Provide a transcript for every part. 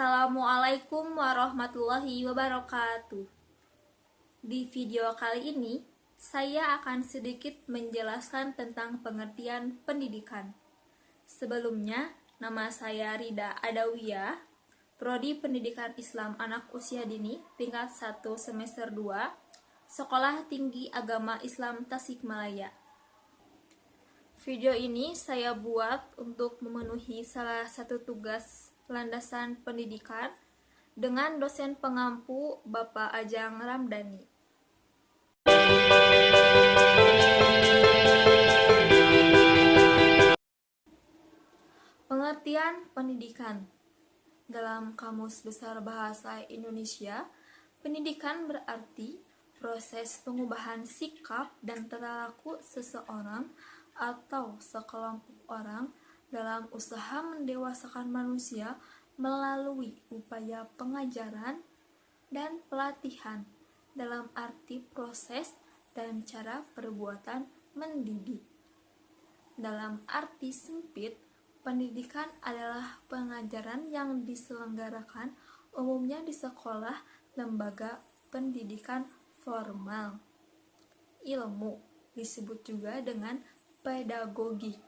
Assalamualaikum warahmatullahi wabarakatuh. Di video kali ini, saya akan sedikit menjelaskan tentang pengertian pendidikan. Sebelumnya, nama saya Rida Adawiyah, Prodi Pendidikan Islam Anak Usia Dini, tingkat 1 semester 2, Sekolah Tinggi Agama Islam Tasikmalaya. Video ini saya buat untuk memenuhi salah satu tugas landasan pendidikan dengan dosen pengampu Bapak Ajang Ramdhani. Pengertian pendidikan. Dalam Kamus Besar Bahasa Indonesia, pendidikan berarti proses pengubahan sikap dan tata laku seseorang atau sekelompok orang dalam usaha mendewasakan manusia melalui upaya pengajaran dan pelatihan dalam arti proses dan cara perbuatan mendidik. Dalam arti sempit, pendidikan adalah pengajaran yang diselenggarakan umumnya di sekolah lembaga pendidikan formal. Ilmu disebut juga dengan pedagogik.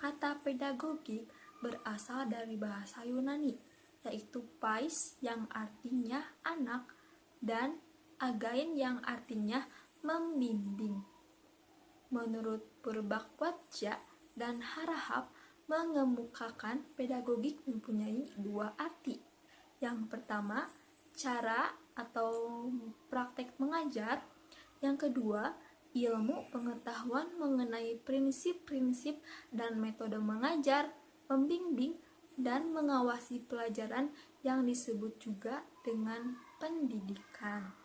Kata pedagogik berasal dari bahasa Yunani, yaitu pais yang artinya anak dan again yang artinya membimbing. Menurut Purbakwaja dan Harahap, mengemukakan pedagogik mempunyai dua arti. Yang pertama, cara atau praktek mengajar. Yang kedua, ilmu pengetahuan mengenai prinsip-prinsip dan metode mengajar, membimbing, dan mengawasi pelajaran yang disebut juga dengan pendidikan.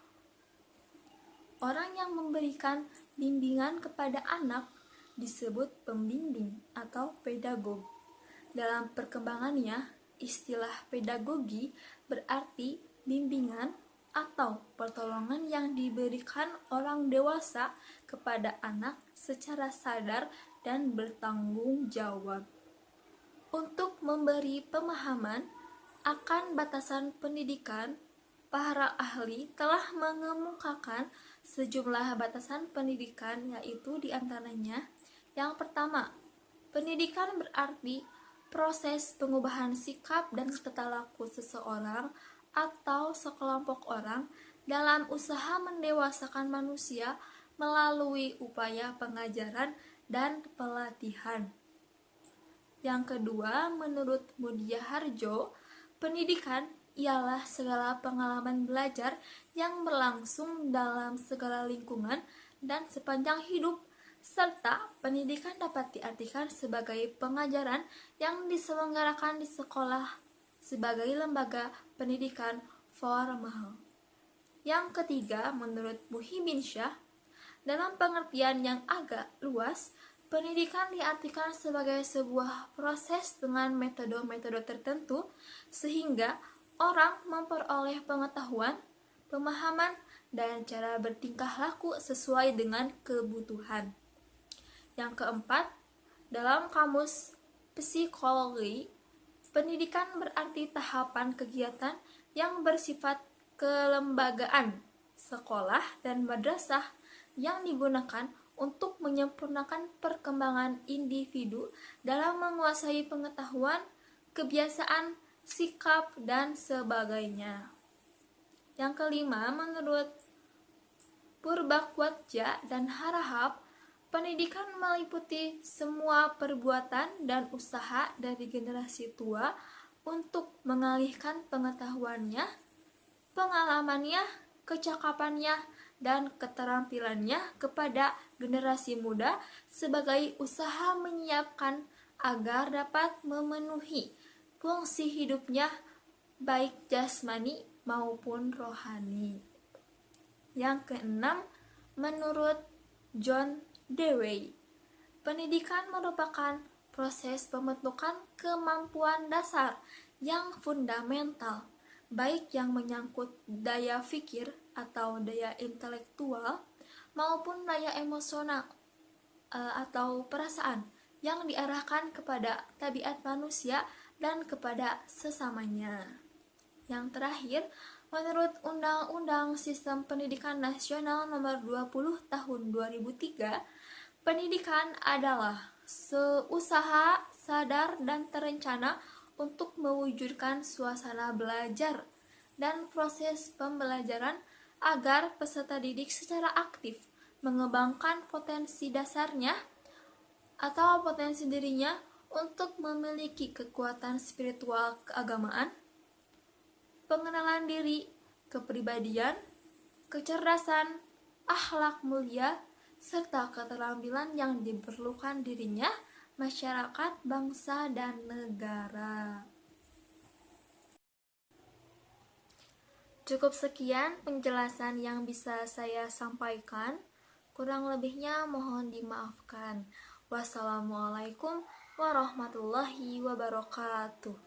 Orang yang memberikan bimbingan kepada anak disebut pembimbing atau pedagog. Dalam perkembangannya, istilah pedagogi berarti bimbingan atau pertolongan yang diberikan orang dewasa kepada anak secara sadar dan bertanggung jawab. Untuk memberi pemahaman akan batasan pendidikan, para ahli telah mengemukakan sejumlah batasan pendidikan, yaitu diantaranya: yang pertama, pendidikan berarti proses pengubahan sikap dan tata laku seseorang atau sekelompok orang dalam usaha mendewasakan manusia melalui upaya pengajaran dan pelatihan. Yang kedua, menurut Mudia Harjo, pendidikan ialah segala pengalaman belajar yang berlangsung dalam segala lingkungan dan sepanjang hidup, serta pendidikan dapat diartikan sebagai pengajaran yang diselenggarakan di sekolah sebagai lembaga pendidikan formal. Yang ketiga, menurut Muhyiddin Syah, dalam pengertian yang agak luas, pendidikan diartikan sebagai sebuah proses dengan metode-metode tertentu sehingga orang memperoleh pengetahuan, pemahaman, dan cara bertingkah laku sesuai dengan kebutuhan. Yang keempat, dalam Kamus Psikologi, pendidikan berarti tahapan kegiatan yang bersifat kelembagaan, sekolah dan madrasah yang digunakan untuk menyempurnakan perkembangan individu dalam menguasai pengetahuan, kebiasaan, sikap, dan sebagainya. Yang kelima, menurut Purbakwaja dan Harahap, pendidikan meliputi semua perbuatan dan usaha dari generasi tua untuk mengalihkan pengetahuannya, pengalamannya, kecakapannya, dan keterampilannya kepada generasi muda sebagai usaha menyiapkan agar dapat memenuhi fungsi hidupnya baik jasmani maupun rohani. Yang keenam, menurut John Dewey, pendidikan merupakan proses pembentukan kemampuan dasar yang fundamental, baik yang menyangkut daya pikir atau daya intelektual maupun daya emosional atau perasaan yang diarahkan kepada tabiat manusia dan kepada sesamanya. Yang terakhir, menurut Undang-Undang Sistem Pendidikan Nasional Nomor 20 Tahun 2003, pendidikan adalah seusaha sadar dan terencana untuk mewujudkan suasana belajar dan proses pembelajaran agar peserta didik secara aktif mengembangkan potensi dasarnya atau potensi dirinya untuk memiliki kekuatan spiritual keagamaan, pengenalan diri, kepribadian, kecerdasan, akhlak mulia, serta keterampilan yang diperlukan dirinya, masyarakat, bangsa, dan negara. Cukup sekian penjelasan yang bisa saya sampaikan. Kurang lebihnya mohon dimaafkan. Wassalamualaikum warahmatullahi wabarakatuh.